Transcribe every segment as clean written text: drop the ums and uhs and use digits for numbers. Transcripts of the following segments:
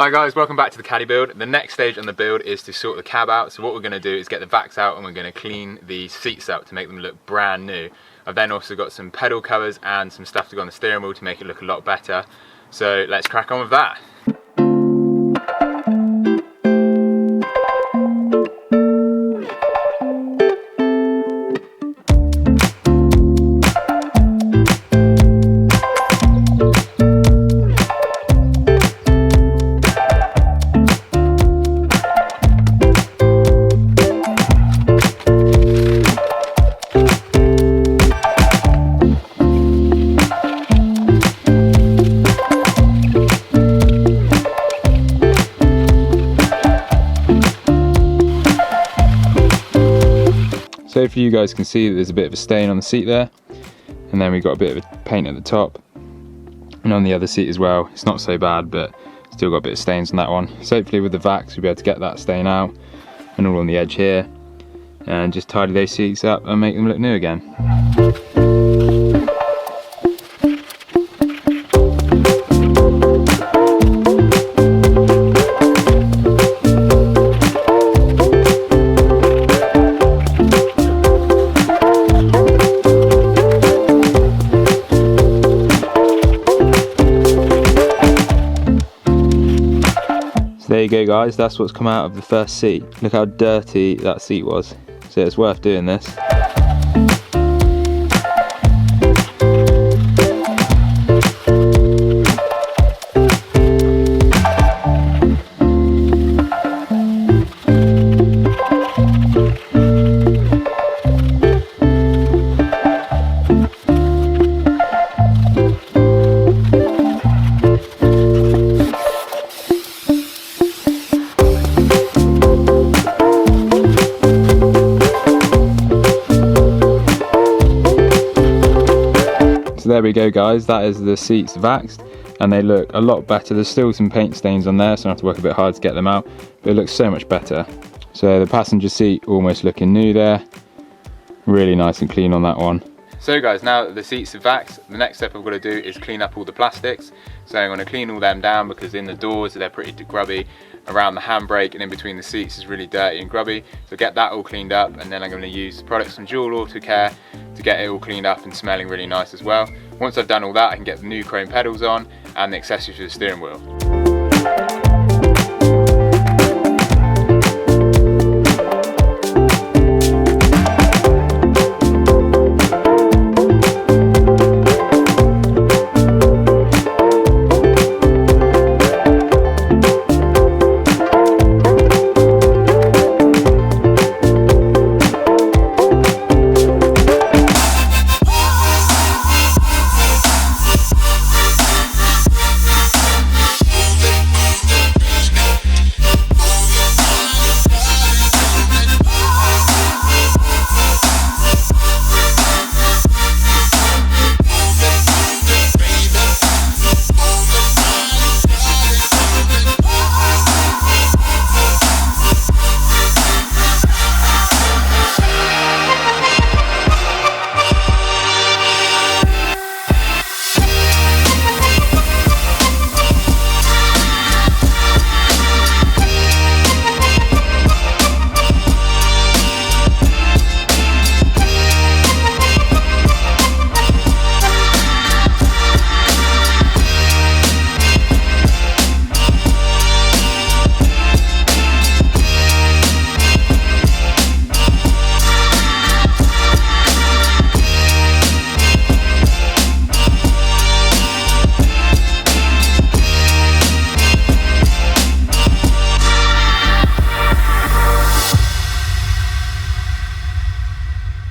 Hi guys, welcome back to the Caddy build. The next stage on the build is to sort the cab out. So what we're going to do is get the vacs out and we're going to clean the seats out to make them look brand new. I've then also got some pedal covers and some stuff to go on the steering wheel to make it look a lot better. So let's crack on with that. So if you guys can see that there's a bit of a stain on the seat there, and then we've got a bit of a paint at the top and on the other seat as well. It's not so bad, but still got a bit of stains on that one. So hopefully with the vacs we'll be able to get that stain out and all on the edge here, and just tidy those seats up and make them look new again. There you go guys, that's what's come out of the first seat. Look how dirty that seat was. So it's worth doing this. So there we go guys, that is the seats vaxed and they look a lot better. There's still some paint stains on there, so I have to work a bit hard to get them out, but it looks so much better. So the passenger seat almost looking new there, really nice and clean on that one. So guys, now that the seats are vaxed, the next step I've got to do is clean up all the plastics. So I'm going to clean all them down because in the doors they're pretty grubby, around the handbrake and in between the seats is really dirty and grubby. So get that all cleaned up, and then I'm going to use products from Dual Auto Care to get it all cleaned up and smelling really nice as well. Once I've done all that, I can get the new chrome pedals on and the accessories for the steering wheel.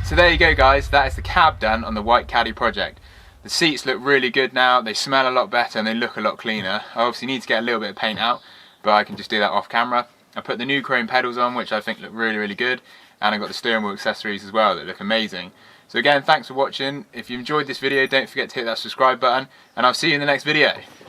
So there you go guys, that is the cab done on the white Caddy project. The seats look really good now, they smell a lot better and they look a lot cleaner. I obviously need to get a little bit of paint out, but I can just do that off camera. I put the new chrome pedals on, which I think look really good, and I've got the steering wheel accessories as well that look amazing. So again, thanks for watching. If you enjoyed this video, don't forget to hit that subscribe button, and I'll see you in the next video.